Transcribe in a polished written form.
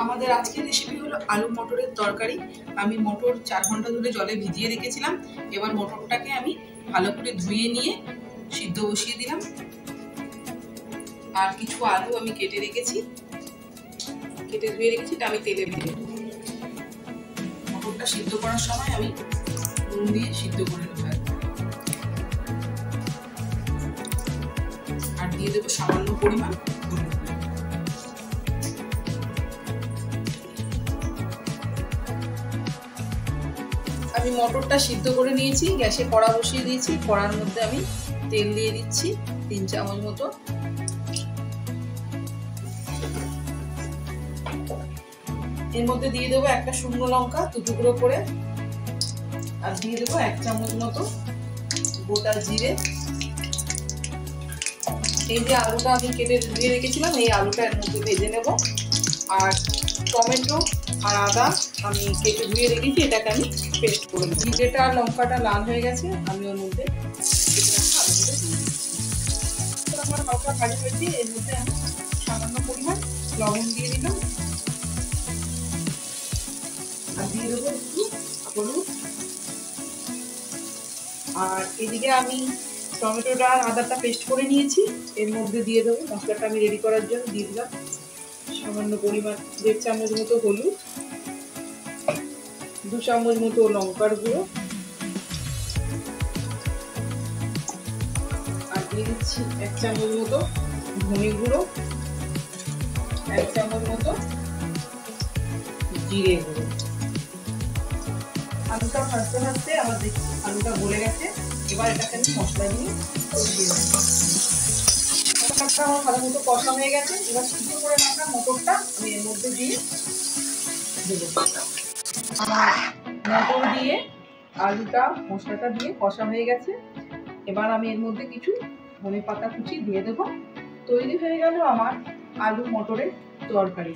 আমাদের আজকের রেসিপি হলো আলু মটরের তরকারি। আমি মটর 4 ঘন্টা ধরে জলে ভিজিয়ে রেখেছিলাম। এবার মটরটাকে আমি ভালো করে ধুয়ে নিয়ে সিদ্ধ বসিয়ে দিলাম। আর কিছু আলু আমি কেটে ধুয়ে রেখেছি, এটা আমি তেলে দিয়ে দেবো। মটরটা সিদ্ধ করার সময় আমি নুন দিয়ে সিদ্ধ করে নেব। আর দিয়ে দেবো সামান্য পরিমাণ হলুদ। আমি মটরটা সিদ্ধ করে নিয়েছি, গ্যাসে কড়া বসিয়ে দিয়েছি। কড়ার মধ্যে আমি তেল দিয়ে দিচ্ছি 3 চামচ মতো। এর মধ্যে দিয়ে দেবো একটা শুকনো লঙ্কা 2 টুকরো করে, আর দিয়ে দেবো 1 চামচ মতো গোটা জিরে। এই যে আলুটা আমি কেটে ধুয়ে রেখেছিলাম, এই আলুটা এর মধ্যে ভেজে নেব। আর টমেটো আর আদা আমি কেটে ধুয়ে রেখেছি, এটাকে আমি পেস্ট করে নেব। জিরেটা আর লঙ্কাটা লাল হয়ে গেছে, আমি ওর মধ্যে আলুগুলো দিয়ে দিচ্ছি। আমার হালকা ভাজা হয়েছে, এর মধ্যে আমি সামান্য পরিমাণ লবণ দিয়ে দিলাম। আর দিয়ে দেবো একটু হলুদ। আর এদিকে আমি টমেটোটা আর আদাটা পেস্ট করে নিয়েছি, এর মধ্যে দিয়ে দেবো। মশলাটা আমি রেডি করার জন্য দিয়ে দিলাম সামান্য পরিমাণ 1.5 চামচ মতো হলুদ, 2 চামচ মতো লঙ্কার গুঁড়ো, আর দিয়ে দিচ্ছি 1 চামচ মতো ধনে গুঁড়ো, 1 চামচ মতো জিরে গুঁড়ো। আলুটা ভাজতে ভাজতে আমার দেখছি আলুটা গলে গেছে। এবার এটাকে আমি মশলা দিয়ে কষিয়ে নেব। মশলাটা আমার ভালো মতো কষা হয়ে গেছে। এবার সিদ্ধ করে রাখা মটরটা আমি এর মধ্যে দিয়ে দেবো। আমার মটর দিয়ে আলুটা মশলাটা দিয়ে কষা হয়ে গেছে। এবার আমি এর মধ্যে কিছু ধনে পাতা কুচি দিয়ে দেবো। তৈরি হয়ে গেল আমার আলু মটরের তরকারি।